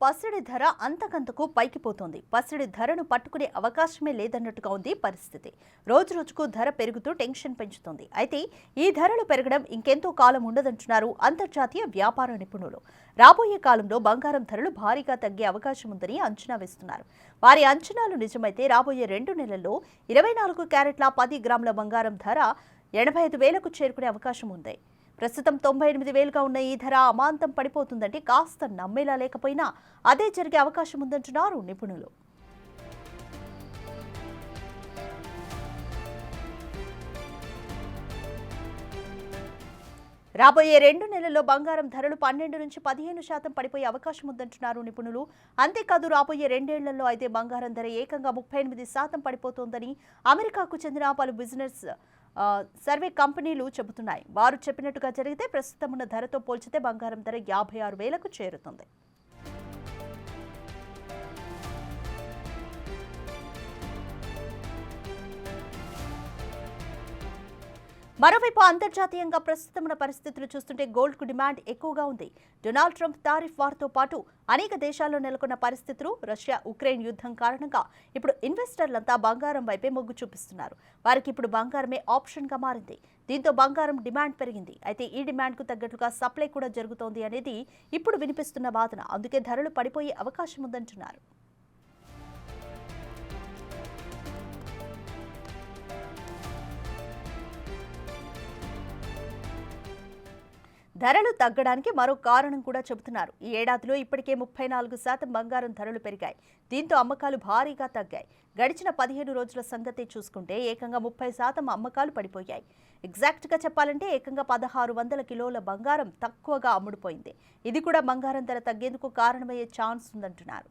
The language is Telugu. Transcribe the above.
పసిడి ధర అంతకంతకు పైకిపోతోంది. పసిడి ధరను పట్టుకునే అవకాశమే లేదన్నట్టుగా ఉంది పరిస్థితి. రోజురోజుకు ధర పెరుగుతూ టెన్షన్ పెంచుతోంది. అయితే ఈ ధరలు పెరగడం ఇంకెంతో కాలం ఉండదంటున్నారు అంతర్జాతీయ వ్యాపార నిపుణులు. రాబోయే కాలంలో బంగారం ధరలు భారీగా తగ్గే అవకాశం ఉందని అంచనా వేస్తున్నారు. వారి అంచనాలు నిజమైతే రాబోయే 2 నెలల్లో 24 క్యారెట్ల 10 గ్రాముల బంగారం ధర 85,000కు చేరుకునే అవకాశం ఉంది. ప్రస్తుతం 98,000గా ఉన్న ఈ ధర అమాంతం పడిపోతుందంటే కాస్త నమ్మేలా లేకపోయినా అదే జరిగే అవకాశం ఉందంటున్నారు నిపుణులు. రాబోయే 2 నెలల్లో బంగారం ధరలు 12 నుంచి 15% పడిపోయే అవకాశం ఉందంటున్నారు నిపుణులు. అంతేకాదు రాబోయే 2 ఏళ్లలో అయితే బంగారం ధర ఏకంగా 38% పడిపోతోందని అమెరికాకు చెందిన పలు బిజినెస్ సర్వే కంపెనీలు చెబుతున్నాయి. వారు చెప్పినట్టుగా జరిగితే ప్రస్తుతం ఉన్న ధరతో పోల్చితే బంగారం ధర 56,000కు చేరుతుంది. మరోవైపు అంతర్జాతీయంగా ప్రస్తుతం ఉన్న పరిస్థితులు చూస్తుంటే గోల్డ్కు డిమాండ్ ఎక్కువగా ఉంది. డొనాల్డ్ ట్రంప్ టారిఫ్ వార్తో పాటు అనేక దేశాల్లో నెలకొన్న పరిస్థితులు, రష్యా ఉక్రెయిన్ యుద్ధం కారణంగా ఇప్పుడు ఇన్వెస్టర్లంతా బంగారం వైపే మొగ్గు చూపిస్తున్నారు. వారికి ఇప్పుడు బంగారమే ఆప్షన్గా మారింది. దీంతో బంగారం డిమాండ్ పెరిగింది. అయితే ఈ డిమాండ్కు తగ్గట్టుగా సప్లై కూడా జరుగుతోంది అనేది ఇప్పుడు వినిపిస్తున్న వాదన. అందుకే ధరలు పడిపోయే అవకాశం ఉందంటున్నారు. ధరలు తగ్గడానికి మరో కారణం కూడా చెబుతున్నారు. ఈ ఏడాదిలో ఇప్పటికే 34% బంగారం ధరలు పెరిగాయి. దీంతో అమ్మకాలు భారీగా తగ్గాయి. గడిచిన 15 రోజుల సంగతి చూసుకుంటే ఏకంగా 30% అమ్మకాలు పడిపోయాయి. ఎగ్జాక్ట్గా చెప్పాలంటే ఏకంగా 1600 కిలోల బంగారం తక్కువగా అమ్ముడుపోయింది. ఇది కూడా బంగారం ధర తగ్గేందుకు కారణమయ్యే ఛాన్స్ ఉందంటున్నారు.